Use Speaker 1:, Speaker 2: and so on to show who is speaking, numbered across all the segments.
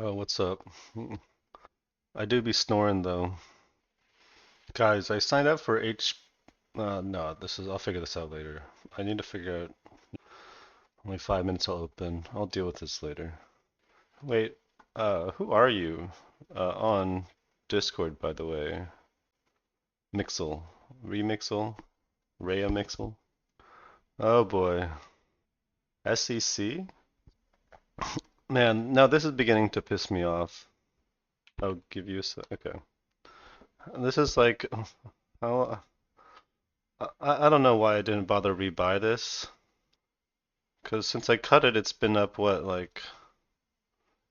Speaker 1: Oh, what's up? I do be snoring though. Guys, I signed up for no, I'll figure this out later. I need to figure out, only 5 minutes till open. I'll deal with this later. Wait, who are you? On Discord, by the way. Mixel. Remixel? Rhea Mixel? Oh boy. SEC? Man, now this is beginning to piss me off. I'll give you a sec. Okay. This is like, I, I don't know why I didn't bother rebuy this. Because since I cut it, it's been up, what, like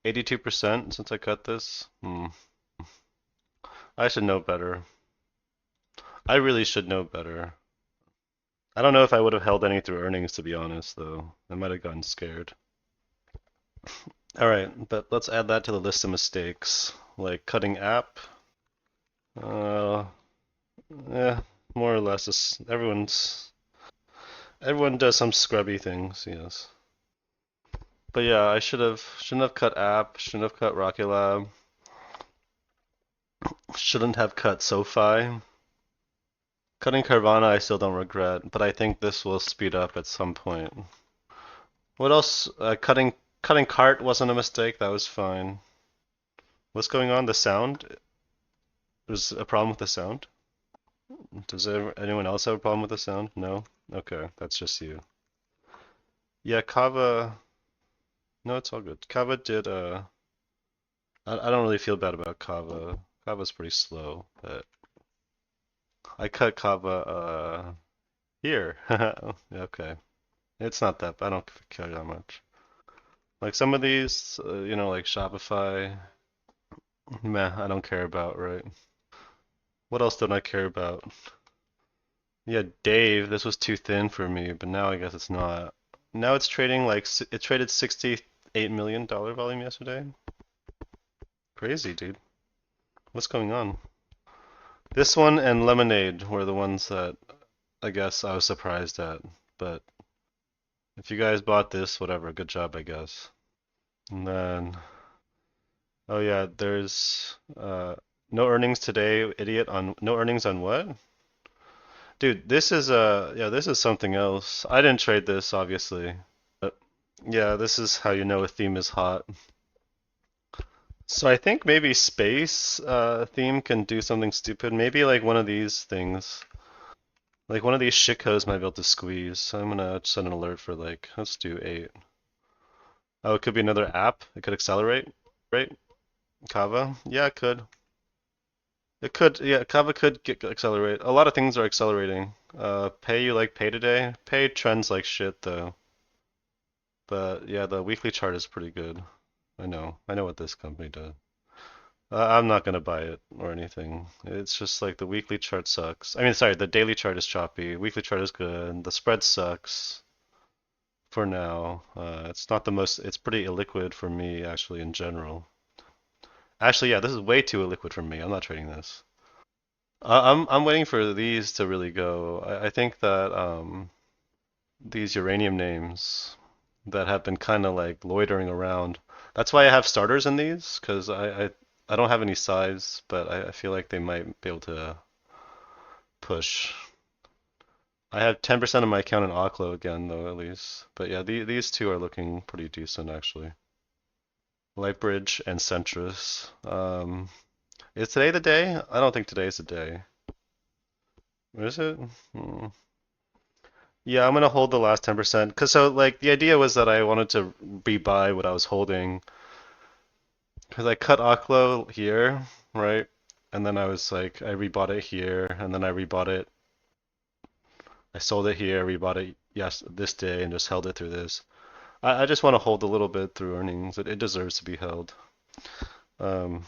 Speaker 1: 82% since I cut this? I should know better. I really should know better. I don't know if I would have held any through earnings, to be honest, though. I might have gotten scared. Alright, but let's add that to the list of mistakes. Like cutting app. Uh, yeah, more or less. Everyone does some scrubby things, yes. But yeah, shouldn't have cut app, shouldn't have cut Rocket Lab, shouldn't have cut SoFi. Cutting Carvana I still don't regret, but I think this will speed up at some point. What else? Cutting cart wasn't a mistake. That was fine. What's going on? The sound? There's a problem with the sound? Does anyone else have a problem with the sound? No? Okay, that's just you. Yeah, Kava. No, it's all good. Kava did. I don't really feel bad about Kava. Kava's pretty slow, but I cut Kava. Here. Okay. It's not that. I don't care that much. Like some of these, like Shopify, meh, I don't care about, right? What else don't I care about? Yeah, Dave, this was too thin for me, but now I guess it's not. Now it's trading like it traded $68 million volume yesterday. Crazy, dude. What's going on? This one and Lemonade were the ones that I guess I was surprised at. But if you guys bought this, whatever, good job, I guess. And then, oh yeah, there's no earnings today, idiot. On no earnings on what? Dude, this is something else. I didn't trade this, obviously. But yeah, this is how you know a theme is hot. So I think maybe space theme can do something stupid. Maybe like one of these things. Like one of these shit codes might be able to squeeze. So I'm gonna set an alert for like, let's do 8. Oh, it could be another app. It could accelerate, right? Kava? Yeah, it could. It could, yeah, Kava could get accelerate. A lot of things are accelerating. Pay you like pay today. Pay trends like shit though. But yeah, the weekly chart is pretty good. I know what this company does. I'm not gonna buy it or anything. It's just like the weekly chart sucks. I mean, sorry, the daily chart is choppy. Weekly chart is good. The spread sucks for now. It's not the most. It's pretty illiquid for me actually in general. Actually, yeah, this is way too illiquid for me. I'm not trading this. I'm waiting for these to really go. I think that these uranium names that have been kind of like loitering around. That's why I have starters in these, because I don't have any size, but I feel like they might be able to push. I have 10% of my account in Oklo again, though, at least. But yeah, these two are looking pretty decent, actually. Lightbridge and Centrus. Is today the day? I don't think today's the day. Is it? Hmm. Yeah, I'm gonna hold the last 10%. Cause so like the idea was that I wanted to rebuy what I was holding. Cause I cut Oklo here, right? And then I was like, I rebought it here, and then I rebought it. I sold it here, rebought it yes this day, and just held it through this. I just want to hold a little bit through earnings. It deserves to be held. Um,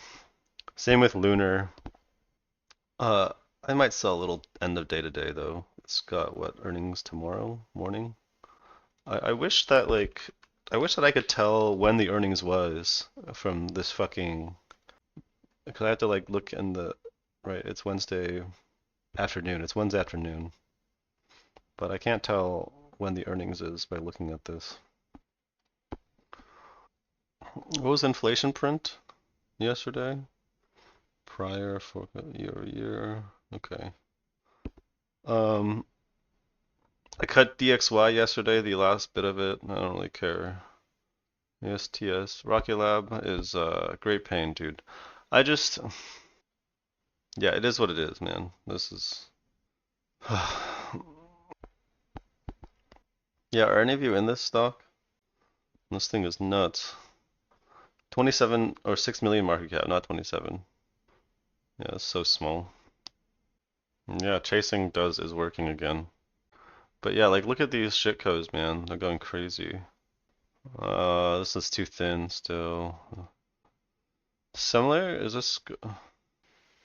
Speaker 1: Same with Lunar. Uh, I might sell a little end of day today though. It's got what earnings tomorrow morning. I wish that I wish that I could tell when the earnings was from this fucking because I have to like look in the right. It's Wednesday afternoon. It's Wednesday afternoon, but I can't tell when the earnings is by looking at this. What was inflation print yesterday? Prior for year over year. Okay. Um, I cut DXY yesterday, the last bit of it. I don't really care. ESTS. Rocket Lab is great pain, dude. I just, yeah, it is what it is, man. This is. Yeah, are any of you in this stock? This thing is nuts. 27 or 6 million market cap, not 27. Yeah, it's so small. Yeah, chasing is working again. But yeah, like look at these shitcodes, man. They're going crazy. This is too thin still. Similar? Is this?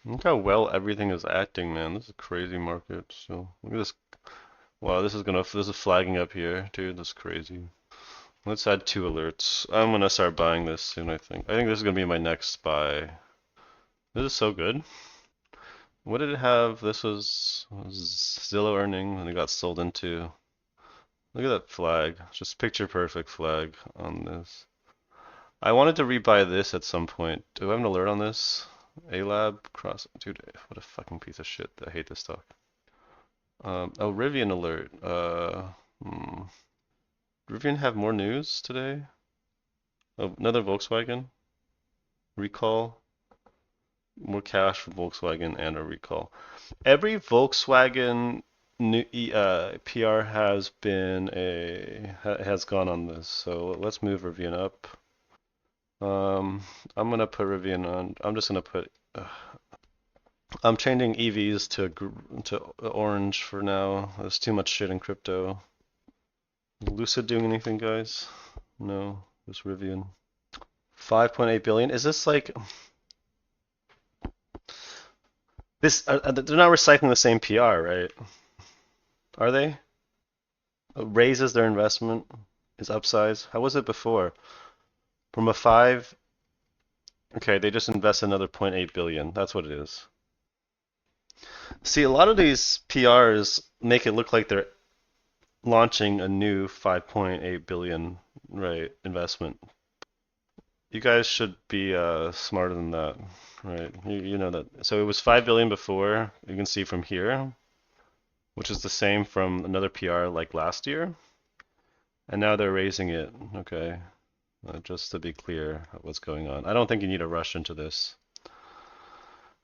Speaker 1: Look how well everything is acting, man. This is a crazy market. So look at this. Wow, this is flagging up here, dude. That's crazy. Let's add 2 alerts. I'm gonna start buying this soon, I think. I think this is gonna be my next buy. This is so good. What did it have? This was Zillow earning, and it got sold into. Look at that flag. Just picture perfect flag on this. I wanted to rebuy this at some point. Do I have an alert on this? A-Lab cross. Dude, what a fucking piece of shit. I hate this stock. Oh, Rivian alert. Rivian have more news today? Oh, another Volkswagen recall. More cash for Volkswagen and a recall. Every Volkswagen new PR has gone on this. So let's move Rivian up. I'm gonna put Rivian on. I'm just gonna put. I'm changing EVs to orange for now. There's too much shit in crypto. Lucid doing anything, guys? No, just Rivian. 5.8 billion. Is this like this? They're not recycling the same PR, right? Are they? Raises their investment is upsize. How was it before? From a five. Okay, they just invest another zero point 0.8 billion. That's what it is. See, a lot of these PRs make it look like they're launching a new 5.8 billion, right, investment. You guys should be smarter than that, right? You know that. So it was 5 billion before. You can see from here, which is the same from another PR like last year, and now they're raising it. Okay, just to be clear what's going on. I don't think you need to rush into this. I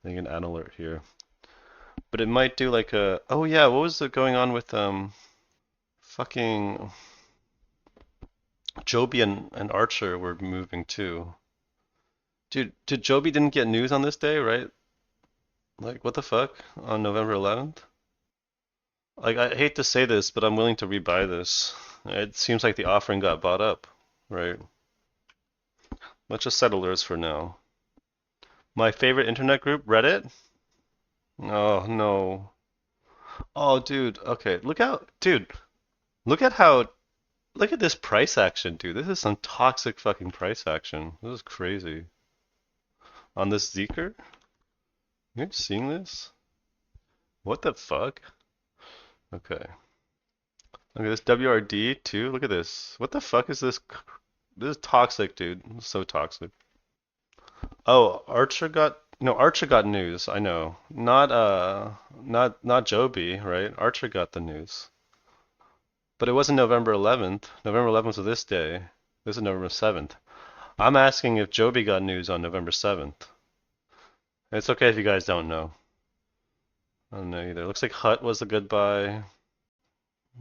Speaker 1: think an ad alert here, but it might do like a. Oh yeah, what was going on with fucking Joby and Archer were moving too. Dude, did Joby didn't get news on this day, right? Like, what the fuck? On November 11th? Like, I hate to say this, but I'm willing to rebuy this. It seems like the offering got bought up, right? Let's just set alerts for now. My favorite internet group, Reddit? Oh, no. Oh, dude. Okay, look at how, look at this price action, dude. This is some toxic fucking price action. This is crazy. On this Zeker? You're seeing this? What the fuck? Okay. Look at this WRD too. Look at this. What the fuck is this? This is toxic, dude. This is so toxic. Oh, Archer got news. I know. Not Joby, right? Archer got the news. But it wasn't November 11th. November 11th was this day. This is November 7th. I'm asking if Joby got news on November 7th. It's okay if you guys don't know. I don't know either. Looks like Hut was a good buy.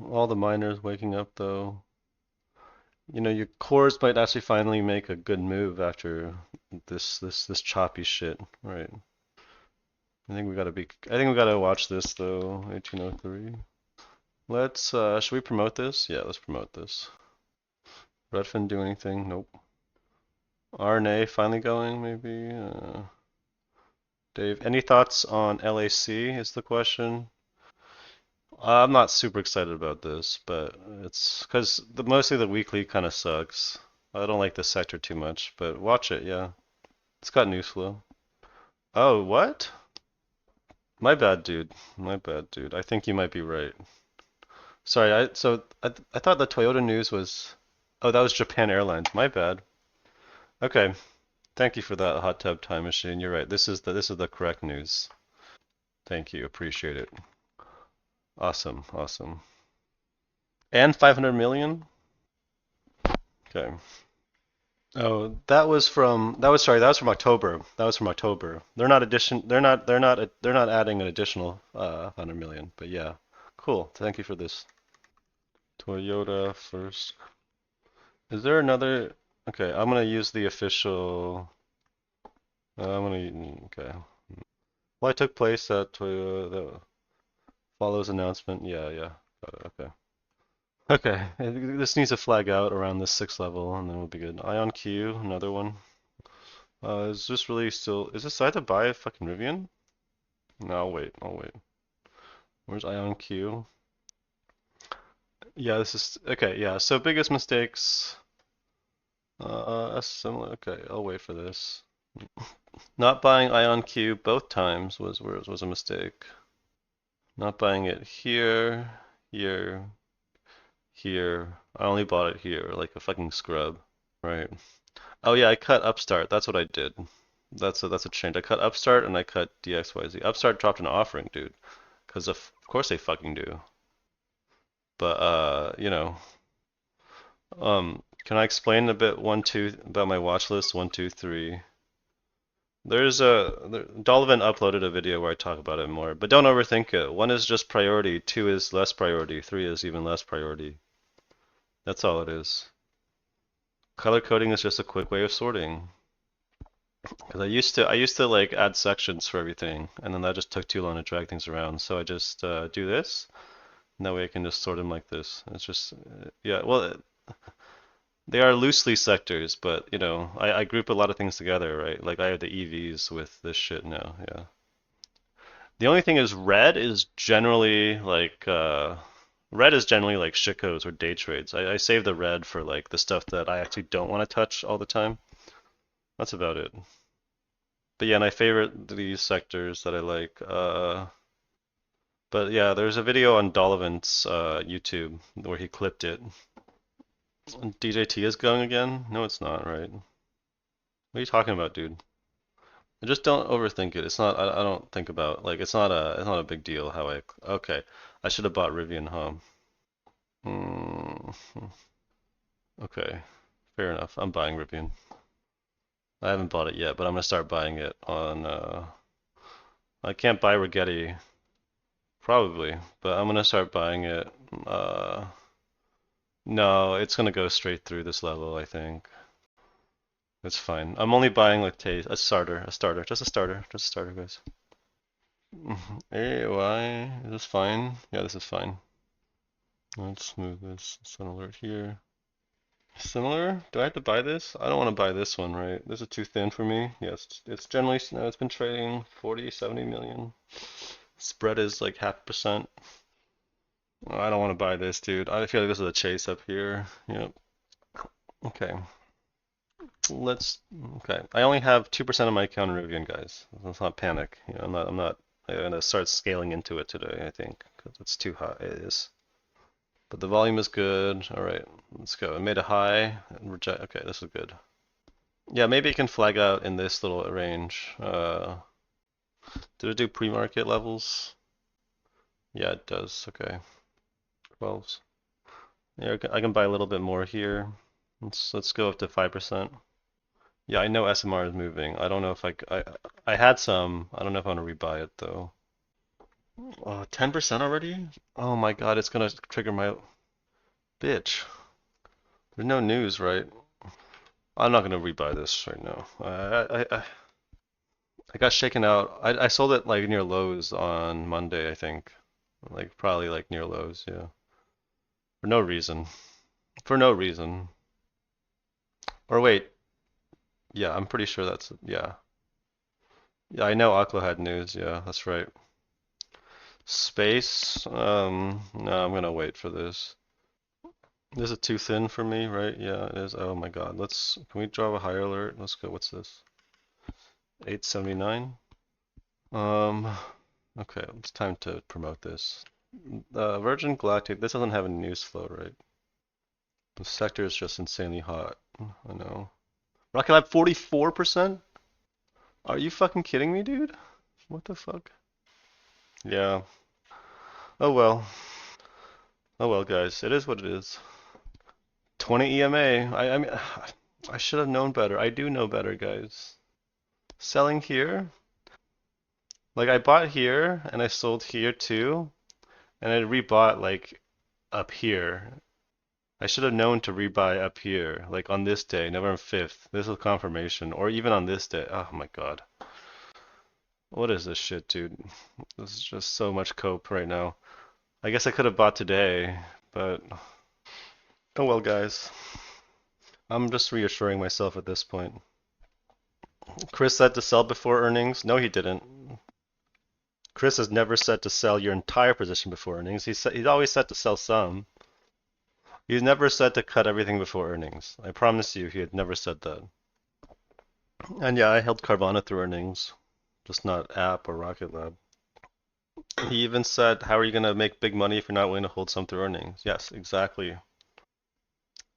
Speaker 1: All the miners waking up though. You know, your cores might actually finally make a good move after this choppy shit, right? I think we gotta watch this though. 1803. Should we promote this? Yeah, let's promote this. Redfin do anything? Nope. RNA finally going, maybe? Dave, any thoughts on LAC is the question. I'm not super excited about this, but it's because mostly the weekly kind of sucks. I don't like this sector too much, but watch it, yeah. It's got news flow. Oh, what? My bad, dude. My bad, dude. I think you might be right. Sorry, I thought the Toyota news was. Oh, that was Japan Airlines. My bad. Okay, thank you for that hot tub time machine. You're right. This is the correct news. Thank you. Appreciate it. Awesome. Awesome. And 500 million? Okay. Oh, that was from October. That was from October. They're not adding an additional 100 million, but yeah. Cool. Thank you for this. Toyota first. Is there another? Okay, I'm gonna use the official. Okay. Well, I took place at Toyota. That follows announcement. Yeah, yeah. Got it. Okay. Okay. This needs to flag out around this 6th level, and then we'll be good. Ion Q, another one. Is this really still? Is this I have to buy a fucking Rivian? No, I'll wait. I'll wait. Where's Ion Q? Yeah, this is okay. Yeah. So biggest mistakes. Similar. Okay, I'll wait for this. Not buying Ion Q both times was a mistake. Not buying it here, here, here. I only bought it here, like a fucking scrub. Right. Oh yeah, I cut Upstart. That's what I did. That's a change. I cut Upstart and I cut DXYZ. Upstart dropped an offering, dude. Because of course they fucking do. But can I explain a bit one two about my watch list? One, two, three. Donovan uploaded a video where I talk about it more, but don't overthink it. One is just priority, two is less priority, three is even less priority. That's all it is. Color coding is just a quick way of sorting. Because I used to like add sections for everything, and then that just took too long to drag things around. So I just do this, and that way I can just sort them like this. It's just yeah. Well, they are loosely sectors, but I group a lot of things together, right? Like I have the EVs with this shit now. Yeah. The only thing is red is generally like shitcodes or day trades. I save the red for like the stuff that I actually don't want to touch all the time. That's about it. But yeah, and I favorite these sectors that I like. But yeah, there's a video on Dolovan's YouTube where he clipped it. DJT is going again? No, it's not, right? What are you talking about, dude? Just don't overthink it. It's not. I don't think about like it's not a big deal how I. Okay, I should have bought Rivian, huh? Mm, okay, fair enough. I'm buying Rivian. I haven't bought it yet, but I'm gonna start buying it on. I can't buy Rigetti probably, but I'm gonna start buying it. Uh, no, it's gonna go straight through this level, I think. It's fine. I'm only buying like a starter, just a starter, guys. Hey, why? Is this fine? Yeah, this is fine. Let's move this. Set alert here. Similar? Do I have to buy this? I don't want to buy this one, right? This is too thin for me. Yes, it's generally, no, it's been trading 40, 70 million. Spread is like 0.5%. Oh, I don't want to buy this, dude. I feel like this is a chase up here. Yep. Okay. Let's, okay. I only have 2% of my account in Rivian, guys. Let's not panic. I'm gonna start scaling into it today, I think, because it's too high. It is. But the volume is good. All right, let's go. It made a high and reject. Okay, this is good. Yeah, maybe it can flag out in this little range. Did it do pre-market levels? Yeah, it does. Okay, 12s. Yeah, I can buy a little bit more here. Let's go up to 5%. Yeah, I know SMR is moving. I don't know if I had some. I don't know if I want to rebuy it though. 10% already? Oh my God, it's gonna trigger my bitch. There's no news, right? I'm not gonna rebuy this right now. I got shaken out. I sold it like near lows on Monday, I think. Like probably like near lows, yeah. For no reason. For no reason. Or wait, yeah, I'm pretty sure that's yeah. Yeah, I know Aqua had news, yeah, that's right. Space, no, I'm gonna wait for this. This is too thin for me, right? Yeah, it is. Oh my God. Can we draw a higher alert? Let's go. What's this? 879. Um, okay, it's time to promote this. Virgin Galactic, this doesn't have any news flow, right? The sector is just insanely hot. I know. Rocket Lab 44%? Are you fucking kidding me, dude? What the fuck? Yeah. Oh well. Oh well, guys. It is what it is. 20 EMA. I mean, I should have known better. I do know better, guys. Selling here? Like I bought here and I sold here too, and I rebought like up here. I should have known to rebuy up here, like on this day, November 5th. This is confirmation, or even on this day. Oh my God. What is this shit, dude? This is just so much cope right now. I guess I could have bought today, but oh well, guys. I'm just reassuring myself at this point. Chris said to sell before earnings. No, he didn't. Chris has never said to sell your entire position before earnings. He's always said to sell some. He's never said to cut everything before earnings. I promise you, he had never said that. And yeah, I held Carvana through earnings, just not App or Rocket Lab. He even said, "How are you gonna make big money if you're not willing to hold some through earnings?" Yes, exactly.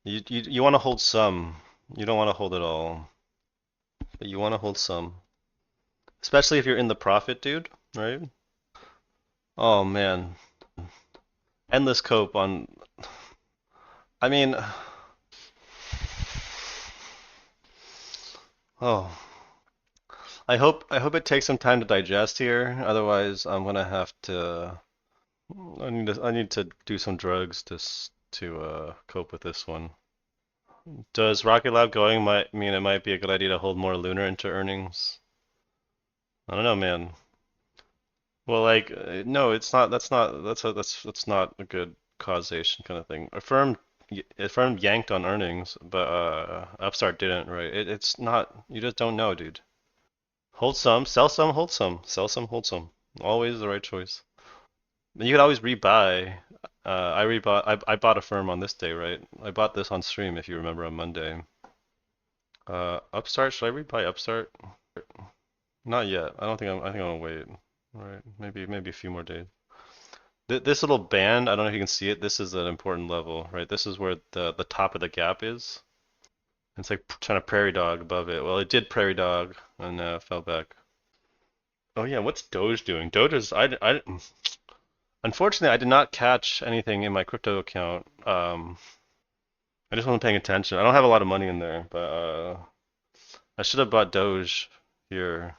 Speaker 1: You want to hold some. You don't want to hold it all, but you want to hold some, especially if you're in the profit, dude. Right? Oh man, endless cope on. I mean, oh, I hope it takes some time to digest here. Otherwise, I'm gonna have to. I need to do some drugs to cope with this one. Does Rocket Lab going might mean it might be a good idea to hold more Lunar into earnings? I don't know, man. Well, like, no, it's not. That's not a good causation kind of thing. Affirm yanked on earnings, but Upstart didn't, right? It's not. You just don't know, dude. Hold some, sell some, hold some, sell some, hold some. Always the right choice. You could always rebuy. I bought a firm on this day, right? I bought this on stream if you remember on Monday. Upstart, should I rebuy Upstart? Not yet. I think I'm gonna wait. All right, maybe a few more days. This little band, I don't know if you can see it. This is an important level, right? This is where the top of the gap is. It's like trying to prairie dog above it. Well, it did prairie dog and fell back. Oh yeah, what's Doge doing? Doge is unfortunately I did not catch anything in my crypto account. I just wasn't paying attention. I don't have a lot of money in there, but I should have bought Doge here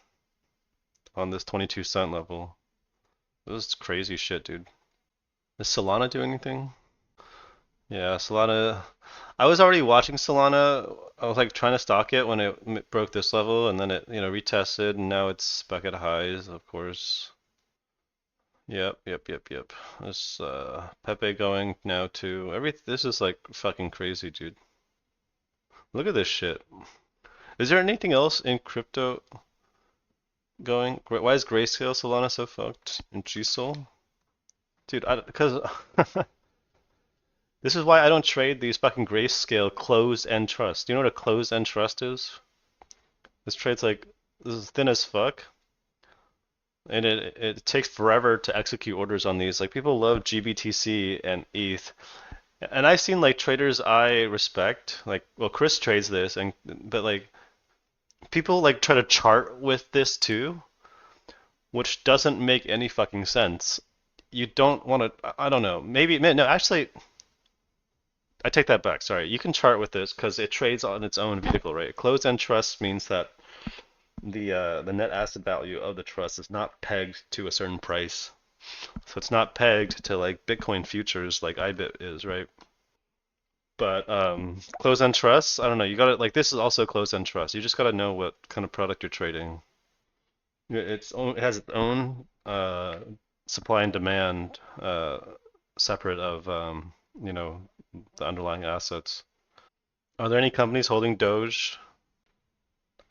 Speaker 1: on this 22 cent level. This is crazy shit, dude. Does Solana do anything? Yeah, Solana. I was already watching Solana. I was like trying to stock it when it broke this level, and then it, retested, and now it's back at highs, of course. Yep, yep, yep, yep. This Pepe going now too. This is like fucking crazy, dude. Look at this shit. Is there anything else in crypto going? Why is Grayscale Solana so fucked? And GSOL? Dude, because this is why I don't trade these fucking Grayscale closed-end trust. Do you know what a closed-end trust is? This trade's like this is thin as fuck, and it takes forever to execute orders on these. Like people love GBTC and ETH, and I've seen like traders I respect, like well Chris trades this, and but like people like try to chart with this too, which doesn't make any fucking sense. You don't want to. I don't know. Maybe no. Actually, I take that back. Sorry. You can chart with this because it trades on its own vehicle, right? Closed-end trust means that the net asset value of the trust is not pegged to a certain price. So it's not pegged to like Bitcoin futures like IBIT is, right? But closed-end trusts, I don't know. You got to like this is also closed-end trust. You just got to know what kind of product you're trading. It has its own supply and demand separate of the underlying assets. Are there any companies holding Doge?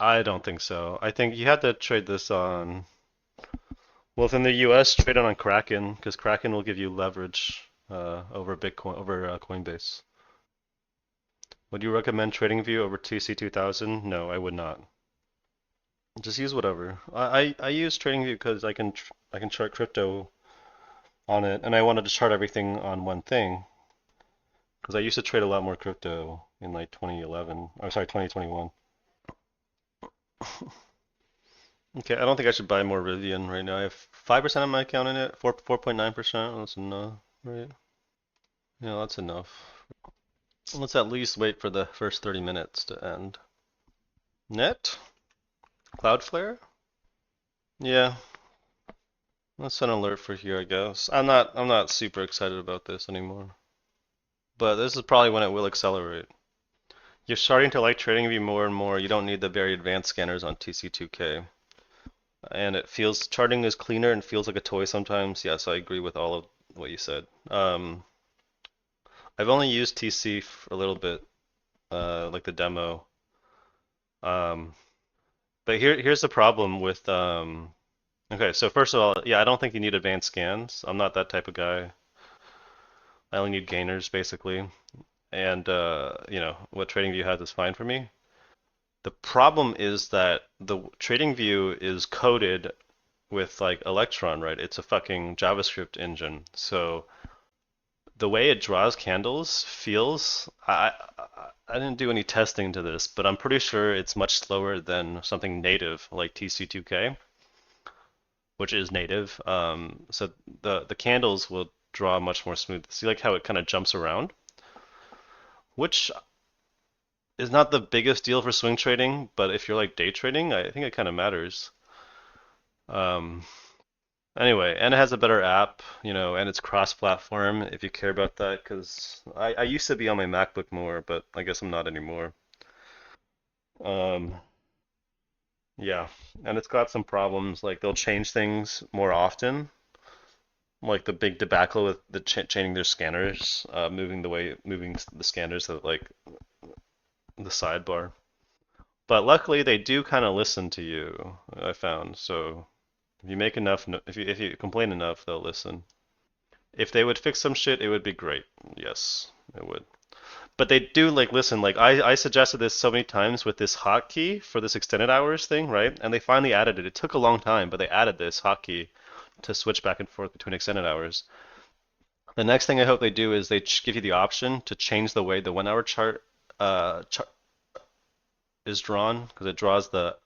Speaker 1: I don't think so. I think you had to trade this on. Well, if in the U.S., trade it on Kraken because Kraken will give you leverage over Bitcoin over Coinbase. Would you recommend TradingView over TC2000? No, I would not. Just use whatever. I use TradingView because I can chart crypto on it, and I wanted to chart everything on one thing because I used to trade a lot more crypto in like 2011. Or sorry, 2021. Okay, I don't think I should buy more Rivian right now. I have 5% of my account in it, 4.9%. That's enough, right? Yeah, that's enough. Let's at least wait for the first 30 minutes to end. Net? Cloudflare? Yeah, let's set an alert for here, I guess. I'm not super excited about this anymore. But this is probably when it will accelerate. You're starting to like TradingView more and more. You don't need the very advanced scanners on TC2K. And it feels charting is cleaner and feels like a toy sometimes. Yes, I agree with all of what you said. I've only used TC for a little bit, like the demo. Um, but here's the problem with okay, so first of all, yeah, I don't think you need advanced scans. I'm not that type of guy. I only need gainers basically, and what TradingView has is fine for me. The problem is that the TradingView is coded with like Electron, right? It's a fucking JavaScript engine. So the way it draws candles feels I didn't do any testing to this, but I'm pretty sure it's much slower than something native like TC2K, which is native. So the candles will draw much more smooth. See like how it kind of jumps around, which is not the biggest deal for swing trading, but if you're like day trading, I think it kind of matters. Um, Anyway, and it has a better app, and it's cross-platform if you care about that, because I used to be on my MacBook more, but I guess I'm not anymore. Um, yeah, and it's got some problems, like they'll change things more often, like the big debacle with the chaining their scanners, moving the scanners to like the sidebar. But luckily, they do kind of listen to you, I found. So if you make enough, if you complain enough, they'll listen. If they would fix some shit, it would be great. Yes, it would. But they do like listen. Like I suggested this so many times with this hotkey for this extended hours thing, right? And they finally added it. It took a long time, but they added this hotkey to switch back and forth between extended hours. The next thing I hope they do is they give you the option to change the way the 1 hour chart is drawn because it draws the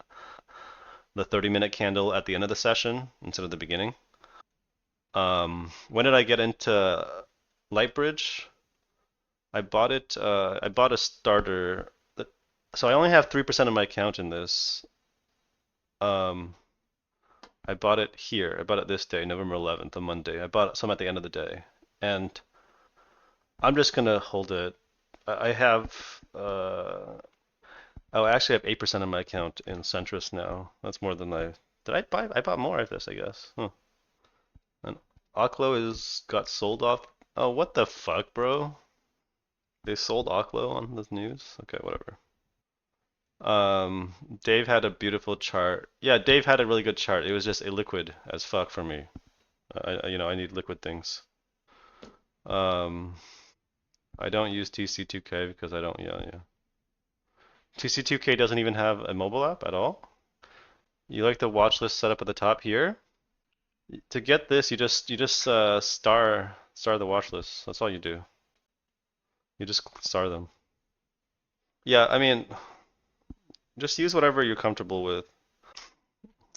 Speaker 1: 30-minute candle at the end of the session instead of the beginning. When did I get into Lightbridge? I bought it. I bought a starter. So I only have 3% of my account in this. Um, I bought it here. I bought it this day, November 11th, on Monday. I bought some at the end of the day, and I'm just gonna hold it. I have. Oh, I actually have 8% of my account in Centrus now. That's more than I. Did I buy? I bought more of this, I guess. Huh. And Oklo is got sold off. Oh, what the fuck, bro? They sold Oklo on this news? Okay, whatever. Dave had a beautiful chart. Yeah, Dave had a really good chart. It was just illiquid as fuck for me. I need liquid things. Um, I don't use TC2K because I don't. Yeah, yeah. TC2K doesn't even have a mobile app at all. You like the watch list set up at the top here? To get this, you just star the watch list. That's all you do. You just star them. Yeah, I mean, just use whatever you're comfortable with.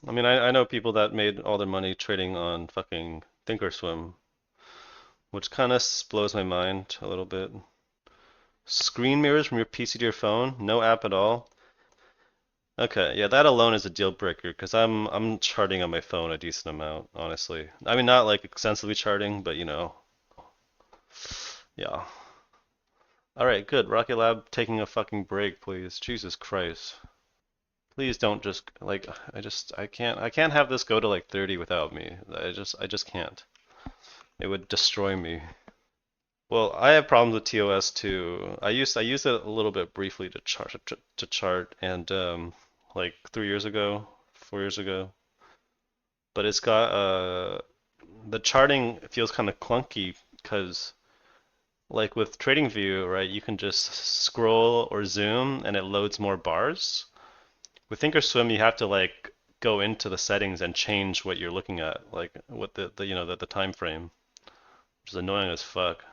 Speaker 1: I mean, I know people that made all their money trading on fucking Thinkorswim, which kind of blows my mind a little bit. Screen mirrors from your PC to your phone, no app at all. Okay, yeah, that alone is a deal breaker because I'm charting on my phone a decent amount, honestly. I mean, not like extensively charting, but yeah. All right, good. Rocket Lab taking a fucking break, please. Jesus Christ. Please don't just like I can't have this go to like 30 without me. I just can't. It would destroy me. Well, I have problems with TOS too. I used it a little bit briefly to chart and like 3 years ago, 4 years ago. But it's got the charting feels kind of clunky because like with TradingView, right, you can just scroll or zoom and it loads more bars. With Thinkorswim, you have to like go into the settings and change what you're looking at, like what the time frame, which is annoying as fuck.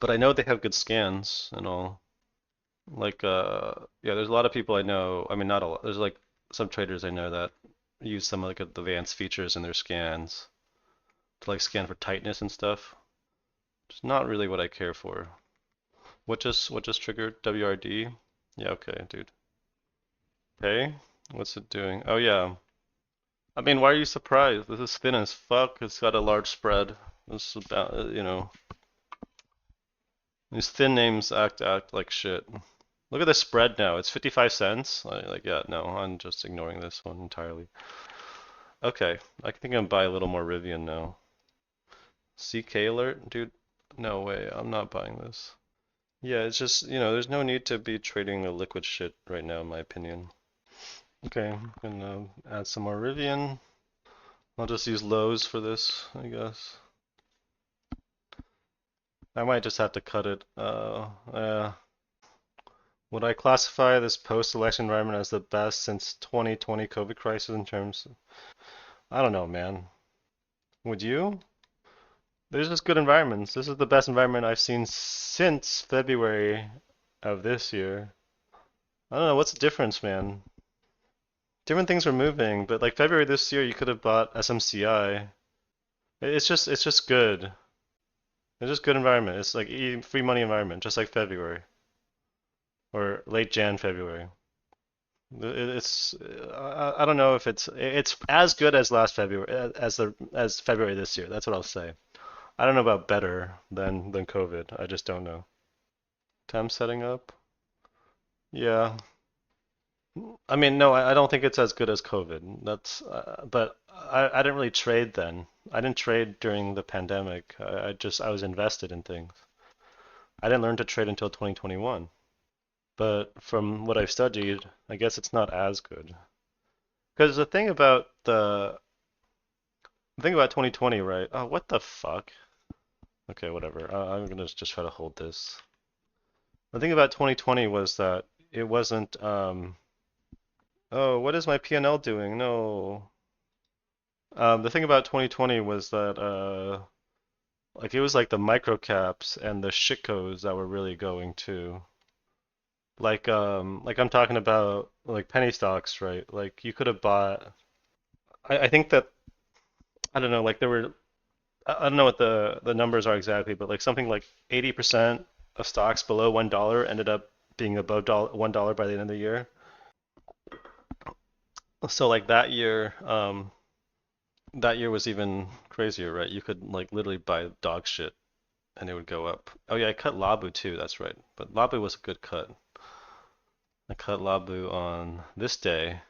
Speaker 1: But I know they have good scans and all. Like yeah, there's a lot of people I know. I mean, not a lot. There's like some traders I know that use some like advanced features in their scans to like scan for tightness and stuff. It's not really what I care for. What just triggered WRD? Yeah, okay, dude. Hey, what's it doing? Oh yeah. I mean, why are you surprised? This is thin as fuck. It's got a large spread. This is about, these thin names act like shit. Look at the spread now. It's 55 cents. Like, yeah, no, I'm just ignoring this one entirely. Okay, I think I'm buy a little more Rivian now. CK alert? Dude, no way. I'm not buying this. Yeah, it's just, there's no need to be trading a liquid shit right now, in my opinion. Okay, I'm gonna add some more Rivian. I'll just use lows for this, I guess. I might just have to cut it. Would I classify this post-election environment as the best since 2020 COVID crisis in terms of, I don't know, man. Would you? There's just good environments. This is the best environment I've seen since February of this year. I don't know, what's the difference, man? Different things were moving, but like February this year, you could have bought SMCI. It's just good. It's just good environment. It's like free money environment, just like February or late Jan, February. It's I don't know if it's as good as last February as February this year. That's what I'll say. I don't know about better than COVID. I just don't know. Temp setting up? Yeah. I mean, no, I don't think it's as good as COVID. But I didn't really trade then. I didn't trade during the pandemic. I was invested in things. I didn't learn to trade until 2021. But from what I've studied, I guess it's not as good. Because the thing about 2020, right? Oh, what the fuck? Okay, whatever. I'm gonna just try to hold this. The thing about 2020 was that it wasn't. Oh, what is my P&L doing? No. The thing about 2020 was that like it was like the microcaps and the shitcodes that were really going to. Like I'm talking about like penny stocks, right? Like you could have bought. I think that I don't know. Like there were I don't know what the numbers are exactly, but like something like 80% of stocks below $1 ended up being above $1 by the end of the year. So like that year was even crazier, right? You could like literally buy dog shit and it would go up. Oh yeah, I cut Labu too, that's right. But Labu was a good cut. I cut Labu on this day,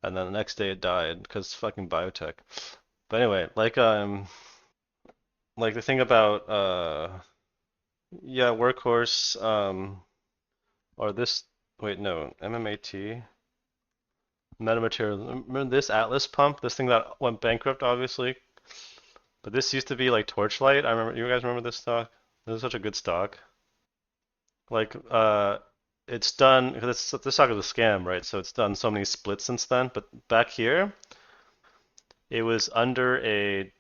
Speaker 1: and then the next day it died because fucking biotech. But anyway, like the thing about yeah, workhorse or this wait no, MMAT metamaterial. Remember this Atlas pump? This thing that went bankrupt obviously. But this used to be like Torchlight. I remember you guys remember this stock? This is such a good stock. Like it's done because this stock is a scam, right? So it's done so many splits since then. But back here, it was under a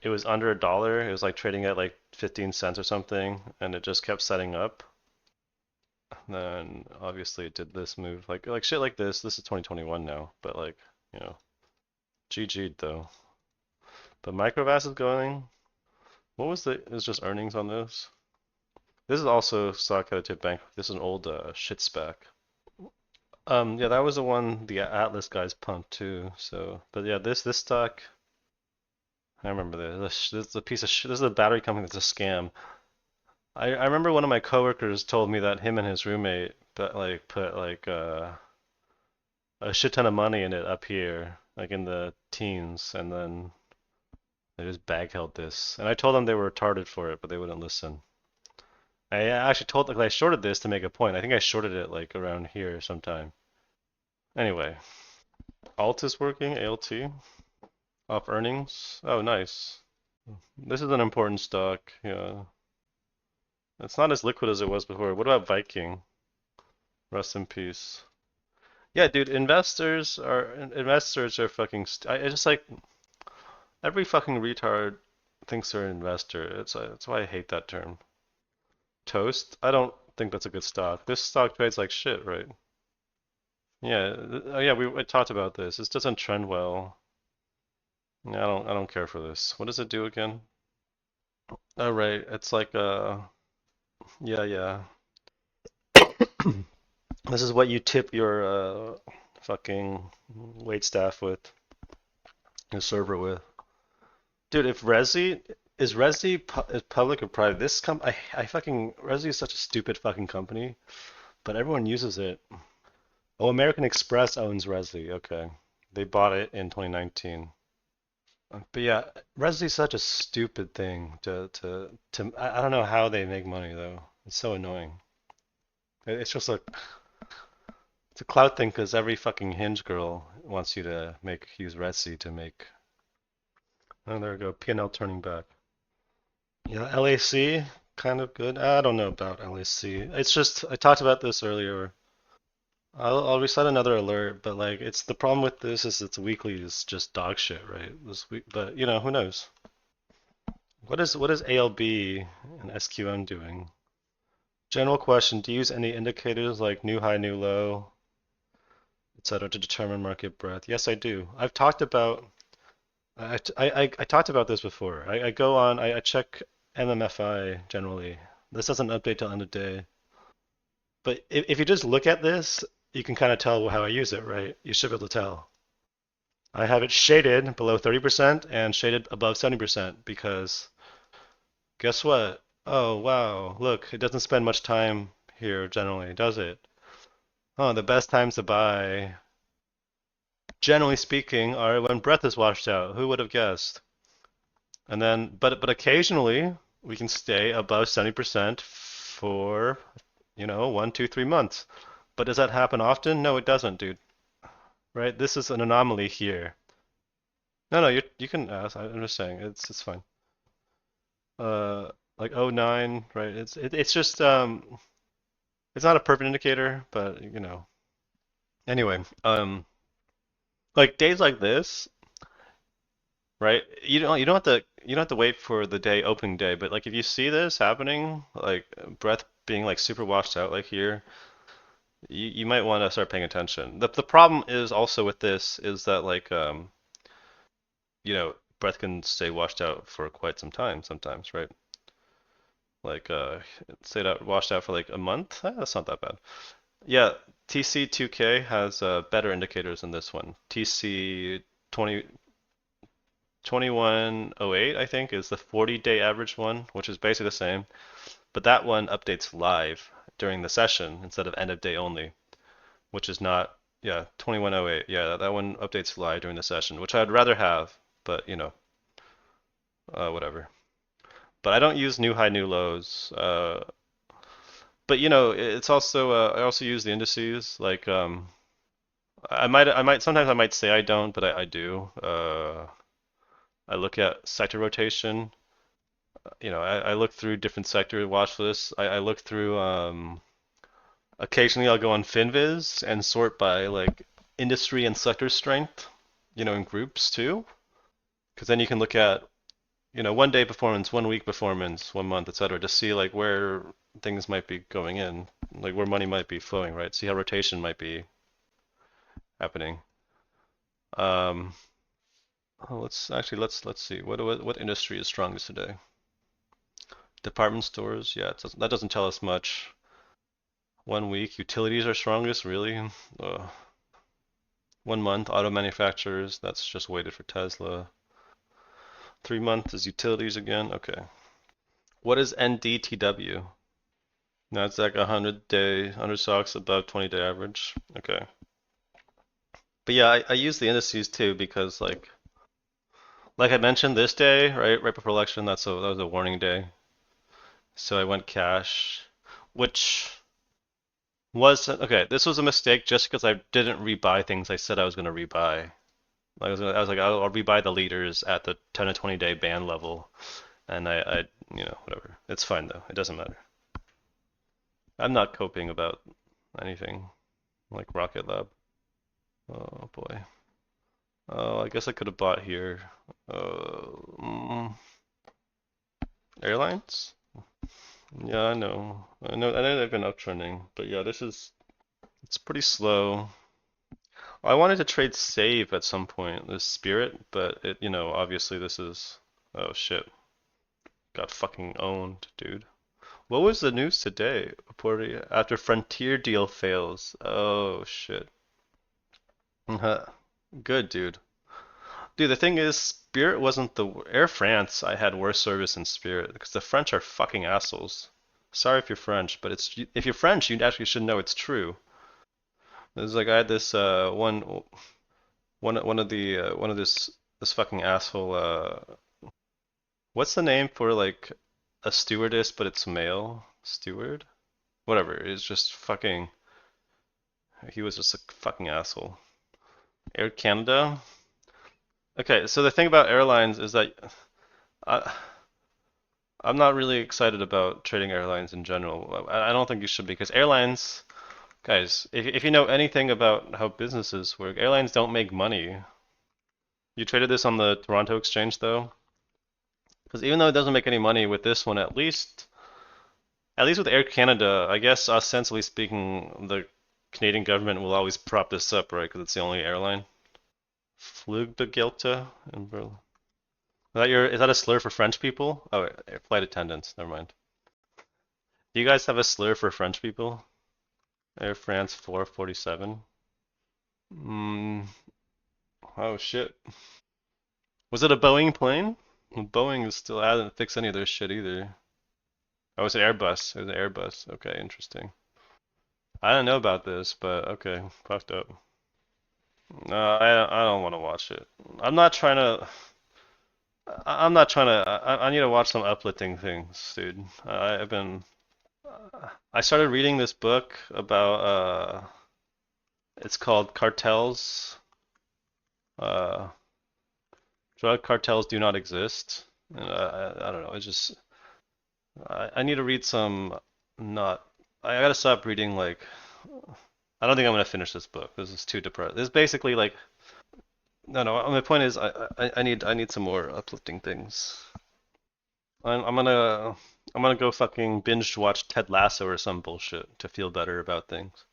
Speaker 1: it was under $1. It was like trading at like 15 cents or something, and it just kept setting up. Then obviously it did this move, like shit like this. This is 2021 now, but like you know, GG'd though. But Microvast is going. What was the? It was just earnings on this. This is also stock at a tip bank. This is an old shit spec. Yeah, that was the one the Atlas guys pumped too. So, but yeah, this stock. I remember this is a piece of shit. This is a battery company that's a scam. I remember one of my coworkers told me that him and his roommate put like a shit ton of money in it up here, like in the teens, and then they just bag held this. And I told them they were retarded for it, but they wouldn't listen. I actually told like I shorted this to make a point. I think I shorted it like around here sometime. Anyway, alt is working, ALT off earnings. Oh, nice. This is an important stock. Yeah, it's not as liquid as it was before. What about Viking? Rest in peace. Yeah, dude, investors are fucking. I just like every fucking retard thinks they're an investor. That's why I hate that term. Toast? I don't think that's a good stock. This stock trades like shit, right? Yeah, oh yeah, we talked about this. This doesn't trend well. Yeah, I don't care for this. What does it do again? Oh right, it's like yeah, yeah. This is what you tip your fucking wait staff with, your server with. Dude, if Resi is Resi is public or private? I fucking Resi is such a stupid fucking company, but everyone uses it. Oh, American Express owns Resi. Okay. They bought it in 2019. But yeah, Resi is such a stupid thing to I don't know how they make money though. It's so annoying. It's just like it's a clout thing because every fucking Hinge girl wants you to use Resi to make. Oh, there we go. P&L turning back. Yeah, LAC kind of good. I don't know about LAC. It's just I talked about this earlier. I'll reset another alert, but like it's the problem with this is it's weekly is just dog shit, right? This week, but you know who knows? What is ALB and SQM doing? General question: do you use any indicators like new high, new low, etc. to determine market breadth? Yes, I do. I've talked about I talked about this before. I go on I check MMFI generally. This doesn't update till end of day. But if you just look at this, you can kind of tell how I use it, right? You should be able to tell. I have it shaded below 30% and shaded above 70% because guess what? Oh, wow. Look, it doesn't spend much time here generally, does it? Oh, the best times to buy, generally speaking, are when breath is washed out. Who would have guessed? And then, but occasionally we can stay above 70% for, 1, 2, 3 months. But does that happen often? No, it doesn't, dude. Right? This is an anomaly here. No, no, you can ask. I'm just saying it's fine. Uh, like '09, right? It's just it's not a perfect indicator, but Anyway, like days like this, right? You don't have to wait for the day opening day, but like if you see this happening, like breath being like super washed out like here, you might want to start paying attention. The problem is also with this is that like breath can stay washed out for quite some time sometimes, right? Like stayed out washed out for like a month. That's not that bad. Yeah, TC2K has better indicators than this one. TC 20 2108, I think, is the 40-day average one, which is basically the same. But that one updates live during the session instead of end of day only, which is not, yeah, 2108. Yeah, that one updates live during the session, which I'd rather have, but whatever. But I don't use new high, new lows. But it's also I also use the indices. Like I might sometimes I might say I don't, but I do. I look at sector rotation. I look through different sector watch lists. I look through occasionally I'll go on Finviz and sort by like industry and sector strength, in groups too. Because then you can look at, 1 day performance, 1 week performance, 1 month, etc. to see like where things might be going in, like where money might be flowing, right? See how rotation might be happening. Um, let's see. What industry is strongest today? Department stores. Yeah, that doesn't tell us much. 1 week. Utilities are strongest, really? 1 month. Auto manufacturers. That's just weighted for Tesla. 3 months is utilities again. Okay. What is NDTW? Nasdaq 100-day, 100 stocks above 20-day average. Okay. But yeah, I use the indices too because like I mentioned this day, right before election, that was a warning day. So I went cash, which was okay. This was a mistake just because I didn't rebuy things I said I was going to rebuy. I was like, I'll rebuy the leaders at the 10 to 20 day band level, and whatever. It's fine though. It doesn't matter. I'm not coping about anything like Rocket Lab. Oh boy. Oh, I guess I could have bought here. Uh, Airlines? Yeah, I know. I know they've been uptrending, but yeah, it's pretty slow. I wanted to trade save at some point, this spirit, but obviously this is, oh shit, got fucking owned, dude. What was the news today? After Frontier deal fails. Oh shit. Good, dude. Dude, the thing is, Spirit wasn't the Air France. I had worse service than Spirit because the French are fucking assholes. Sorry if you're French, but it's if you're French, you actually should know it's true. There's like I had this one of this fucking asshole. What's the name for like a stewardess, but it's male steward? Whatever. It's just fucking. He was just a fucking asshole. Air Canada. Okay, so the thing about airlines is that I, I'm not really excited about trading airlines in general. I don't think you should because airlines, guys, if you know anything about how businesses work, airlines don't make money. You traded this on the Toronto exchange though, because even though it doesn't make any money with this one, at least with Air Canada, I guess ostensibly speaking, the Canadian government will always prop this up, right? Because it's the only airline. Flugbegelte in Berlin. Is that a slur for French people? Oh, wait, flight attendants. Never mind. Do you guys have a slur for French people? Air France 447. Mm, oh shit. Was it a Boeing plane? Well, Boeing is still hasn't fixed any of their shit either. Oh, it's an Airbus. It was an Airbus. Okay, interesting. I don't know about this, but okay, fucked up. No, I don't want to watch it. I'm not trying to. I'm not trying to. I need to watch some uplifting things, dude. I've been. I started reading this book about. It's called Cartels. Uh, Drug cartels do not exist. And I don't know. It's just I need to read some. Not. I gotta stop reading like. I don't think I'm gonna finish this book. This is too depressing. This is basically like. No, no. My point is, I need some more uplifting things. I'm gonna go fucking binge watch Ted Lasso or some bullshit to feel better about things.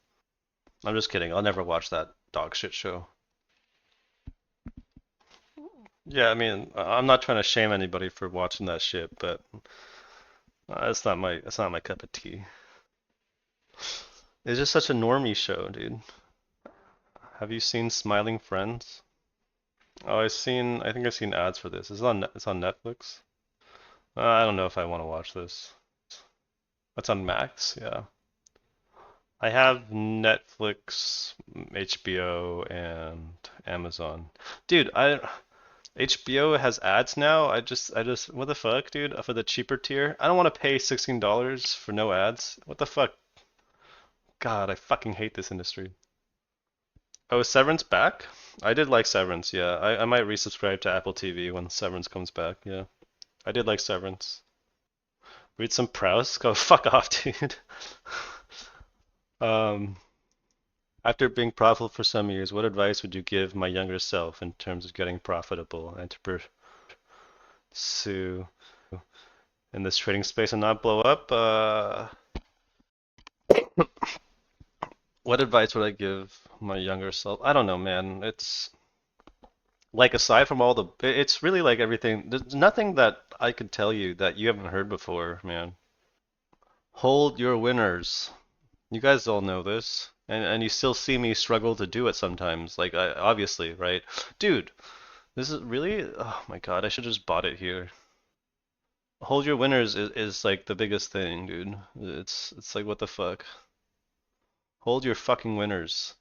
Speaker 1: I'm just kidding. I'll never watch that dog shit show. Yeah, I mean, I'm not trying to shame anybody for watching that shit, but it's not my cup of tea. It's just such a normie show, dude. Have you seen Smiling Friends? Oh, I think I've seen ads for this. It's on Netflix. I don't know if I want to watch this. It's on Max, yeah. I have Netflix, HBO, and Amazon. Dude, HBO has ads now. What the fuck, dude? For the cheaper tier, I don't want to pay $16 for no ads. What the fuck? God, I fucking hate this industry. Oh, is Severance back? I did like Severance, yeah. I might resubscribe to Apple TV when Severance comes back, yeah. I did like Severance. Read some Proust? Go fuck off, dude. Um, After being profitable for some years, what advice would you give my younger self in terms of getting profitable and to pursue in this trading space and not blow up? What advice would I give my younger self? I don't know, man. It's like aside from all it's really like everything. There's nothing that I could tell you that you haven't heard before, man. Hold your winners. You guys all know this, and you still see me struggle to do it sometimes. Like obviously, right, dude? This is really. Oh my God, I should just bought it here. Hold your winners is like the biggest thing, dude. It's like what the fuck? Hold your fucking winners.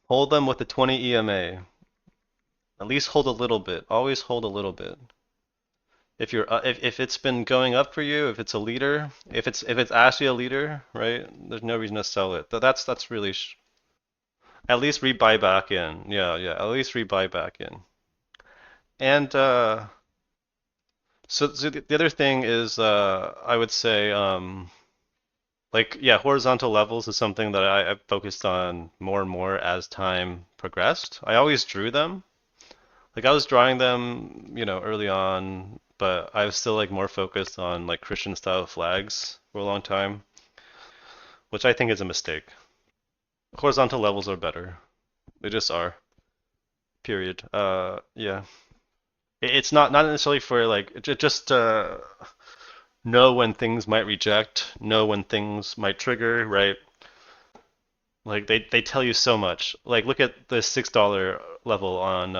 Speaker 1: Hold them with the 20 EMA. At least hold a little bit. Always hold a little bit. If it's been going up for you, if it's a leader, if it's actually a leader, right? There's no reason to sell it. That's really at least rebuy back in. Yeah, yeah. At least rebuy back in. And so the other thing is I would say like yeah, horizontal levels is something that I've focused on more and more as time progressed. I always drew them. Like I was drawing them, early on, but I was still like more focused on like Christian style flags for a long time, which I think is a mistake. Horizontal levels are better. They just are. Period. Yeah. It's not necessarily for like just know when things might reject, know when things might trigger, right? Like they tell you so much. Like look at the $6 level on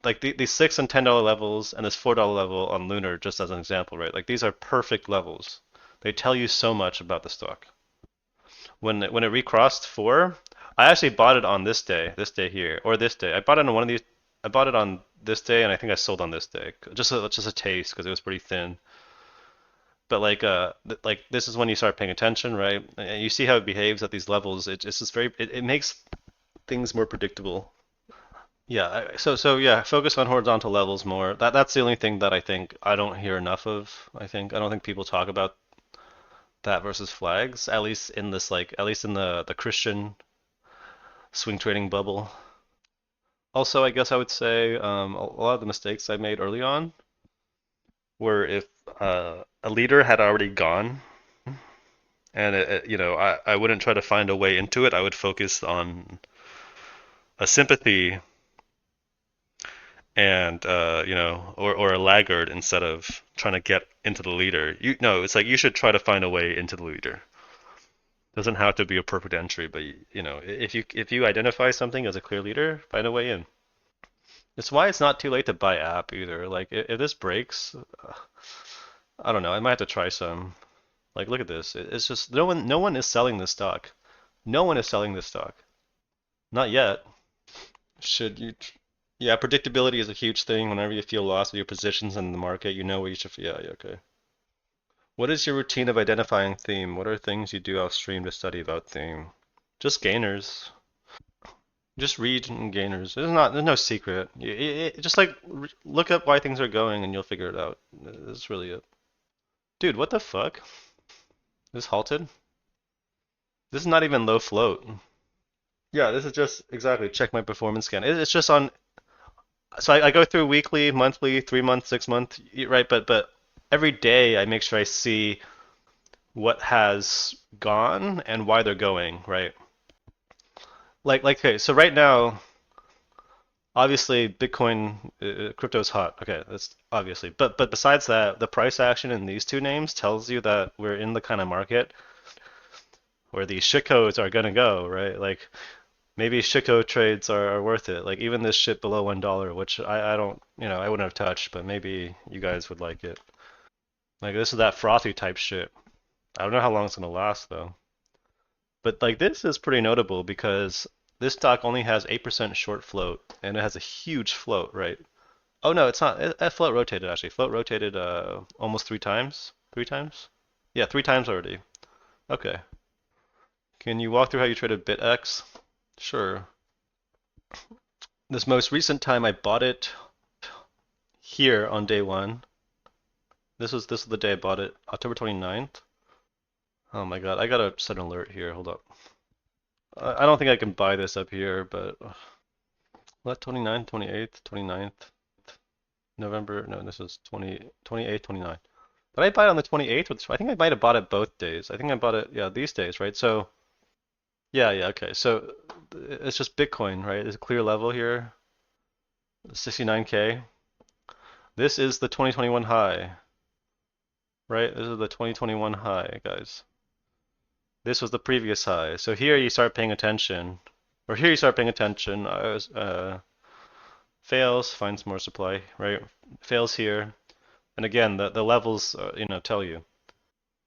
Speaker 1: like the $6 and $10 levels and this $4 level on Lunar, just as an example, right? Like these are perfect levels. They tell you so much about the stock. When it recrossed 4, I actually bought it on this day here, or this day. I bought it on one of these. I bought it on this day, and I think I sold on this day. Just a taste because it was pretty thin. But like this is when you start paying attention, right? And you see how it behaves at these levels. It's just it makes things more predictable. Yeah, so yeah, focus on horizontal levels more. That's the only thing that I think I don't hear enough of. I don't think people talk about that versus flags, at least in this like at least in the Christian swing trading bubble. Also, I guess I would say a lot of the mistakes I made early on were if a leader had already gone, and I wouldn't try to find a way into it. I would focus on a sympathy and or a laggard instead of trying to get into the leader. It's like you should try to find a way into the leader. Doesn't have to be a perfect entry, but if you identify something as a clear leader, find a way in. It's why it's not too late to buy app either. Like if this breaks, I don't know. I might have to try some. Like look at this. It's just no one is selling this stock. No one is selling this stock. Not yet. Should you? Yeah, predictability is a huge thing. Whenever you feel lost with your positions in the market, you know where you should. Yeah, yeah, okay. What is your routine of identifying theme? What are things you do off stream to study about theme? Just gainers. Just read and gainers. There's no secret. Just like look up why things are going and you'll figure it out. That's really it. Dude, what the fuck? This halted? This is not even low float. Yeah, this is just exactly check my performance scan. It's just on. So I go through weekly, monthly, 3 month, 6 month, right? But every day I make sure I see what has gone and why they're going, right? Like okay, so right now, obviously Bitcoin, crypto is hot. Okay, that's obviously. But besides that, the price action in these two names tells you that we're in the kind of market where these shitcodes are gonna go, right? Like maybe shitco trades are worth it. Like even this shit below $1, which I don't, I wouldn't have touched, but maybe you guys would like it. Like this is that frothy type shit. I don't know how long it's gonna last though. But like this is pretty notable because this stock only has 8% short float and it has a huge float, right? Oh no, it's not. Float rotated actually. Float rotated almost 3 times. 3 times? Yeah, 3 times already. Okay. Can you walk through how you traded BitX? Sure. This most recent time I bought it here on day one. This was the day I bought it, October 29th. Oh my God, I gotta set an alert here. Hold up. I don't think I can buy this up here, but what 29th, 28th, 29th, November? No, this is 28th, 29th. Did I buy it on the 28th? I think I might have bought it both days. I think I bought it, yeah, these days, right? So, yeah, yeah, okay. So it's just Bitcoin, right? There's a clear level here, 69K. This is the 2021 high, right? This is the 2021 high, guys. This was the previous high. So here you start paying attention, or here you start paying attention. Fails, finds more supply, right? Fails here. And again, the levels, tell you.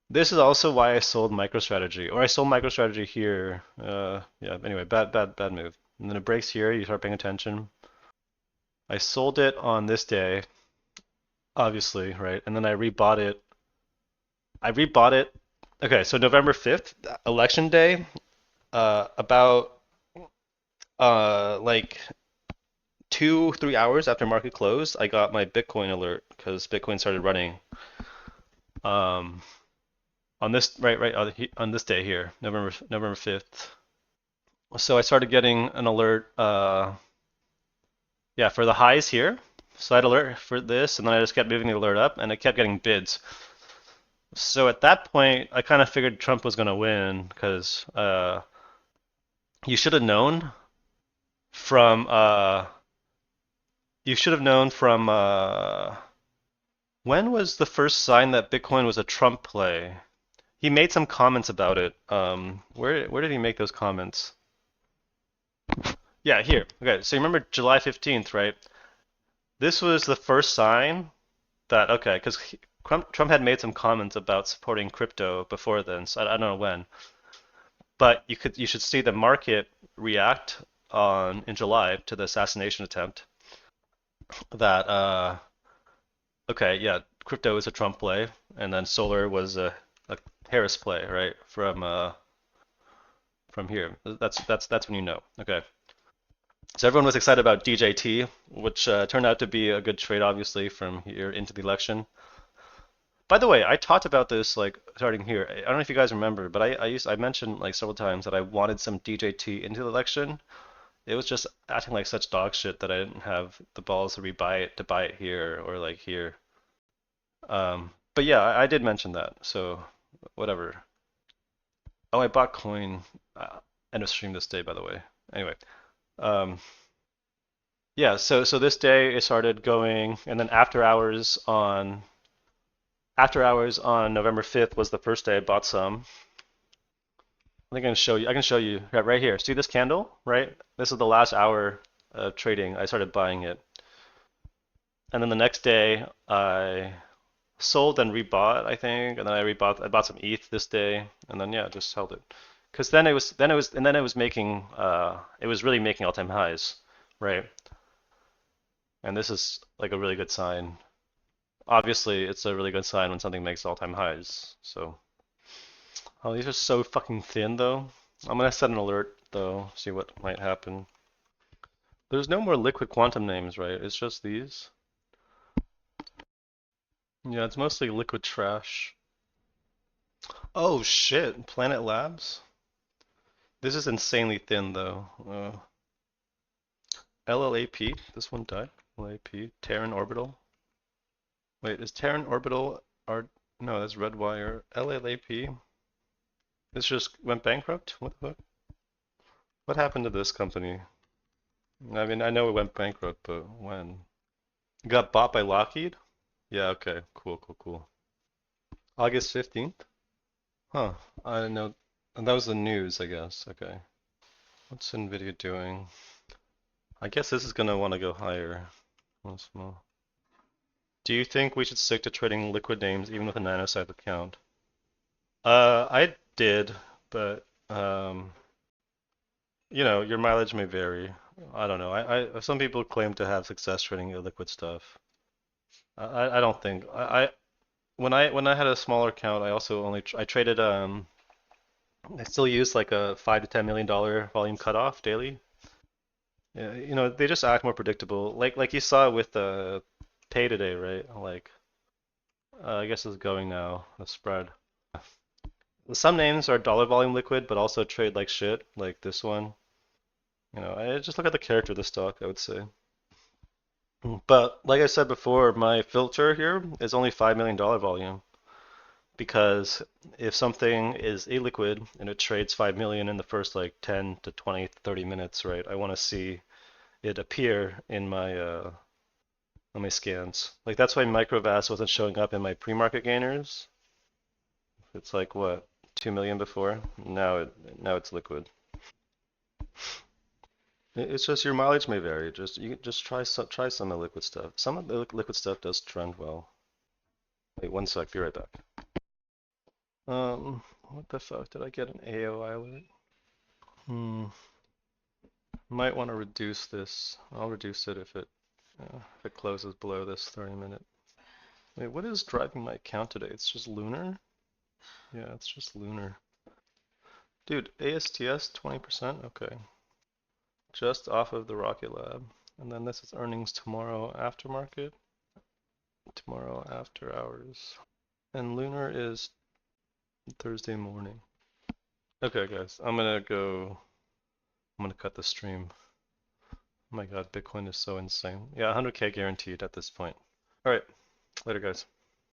Speaker 1: This is also why I sold MicroStrategy, or I sold MicroStrategy here. Yeah. Anyway, bad move. And then it breaks here. You start paying attention. I sold it on this day, obviously, right? And then I rebought it. I rebought it. Okay, so November 5th, election day. About like 2, 3 hours after market closed, I got my Bitcoin alert because Bitcoin started running. Um, on this right on this day here, November 5th. So I started getting an alert, yeah, for the highs here. So I had alert for this, and then I just kept moving the alert up, and it kept getting bids. So at that point, I kind of figured Trump was going to win because You should have known from you should have known from when was the first sign that Bitcoin was a Trump play? He made some comments about it. Where did he make those comments? Yeah, here. Okay, so you remember July 15th, right? This was the first sign that okay, because Trump had made some comments about supporting crypto before then, so I don't know when, but you should see the market react on in July to the assassination attempt. That okay, yeah, crypto is a Trump play, and then solar was a Harris play, right? From here, that's when you know. Okay, so everyone was excited about DJT, which turned out to be a good trade, obviously, from here into the election. By the way, I talked about this like starting here. I don't know if you guys remember, but I mentioned like several times that I wanted some DJT into the election. It was just acting like such dog shit that I didn't have the balls to buy it here or like here. But yeah, I did mention that. So whatever. Oh, I bought coin. End of stream this day, by the way. Anyway, um, yeah. So this day it started going, and then after hours on November 5th was the first day I bought some. I think I can show you. I can show you right here. See this candle, right? This is the last hour of trading. I started buying it, and then the next day I sold and rebought, I think, and then I bought some ETH this day, and then yeah, just held it. Because then it was making it was really making all-time highs, right? And this is like a really good sign. Obviously, it's a really good sign when something makes all-time highs. So, oh, these are so fucking thin though. I'm gonna set an alert though, see what might happen. There's no more liquid quantum names, right? It's just these. Yeah, it's mostly liquid trash. Oh shit, Planet Labs? This is insanely thin though. LLAP, this one died. LLAP, Terran Orbital. Wait, is Terran Orbital are no, that's Redwire. LLAP. This just went bankrupt? What the fuck? What happened to this company? I mean, I know it went bankrupt, but when? It got bought by Lockheed? Yeah, okay. Cool, cool, cool. August 15th? Huh. I didn't know. And that was the news, I guess. Okay. What's Nvidia doing? I guess this is gonna want to go higher. Once more. Do you think we should stick to trading liquid names even with a nanosecond account? I did, but your mileage may vary. I don't know. Some people claim to have success trading illiquid stuff. I don't think. When I had a smaller account, I also only I traded I still use like a $5 to $10 million volume cutoff daily. Yeah, they just act more predictable. Like you saw with pay today, right? Like I guess it's going now, the spread. Some names are dollar volume liquid, but also trade like shit, like this one. I just look at the character of the stock, I would say. But like I said before, my filter here is only $5 million volume because if something is illiquid and it trades 5 million in the first like 10 to 20, 30 minutes, right? I want to see it appear in my on my scans. Like that's why microvast wasn't showing up in my pre-market gainers. It's like what, 2 million before? Now it's liquid. It's just your mileage may vary. You just try some of the liquid stuff. Some of the liquid stuff does trend well. Wait, one sec. Be right back. What the fuck? Did I get an AOI alert? Might want to reduce this. I'll reduce it if it closes below this 30-minute. Wait, what is driving my account today? It's just lunar? Yeah, it's just lunar. Dude, ASTS 20%? Okay. Just off of the Rocket Lab. And then this is earnings tomorrow aftermarket. Tomorrow after hours. And lunar is Thursday morning. Okay, guys, I'm gonna cut the stream. Oh my God, Bitcoin is so insane. Yeah, 100K guaranteed at this point. All right, later, guys.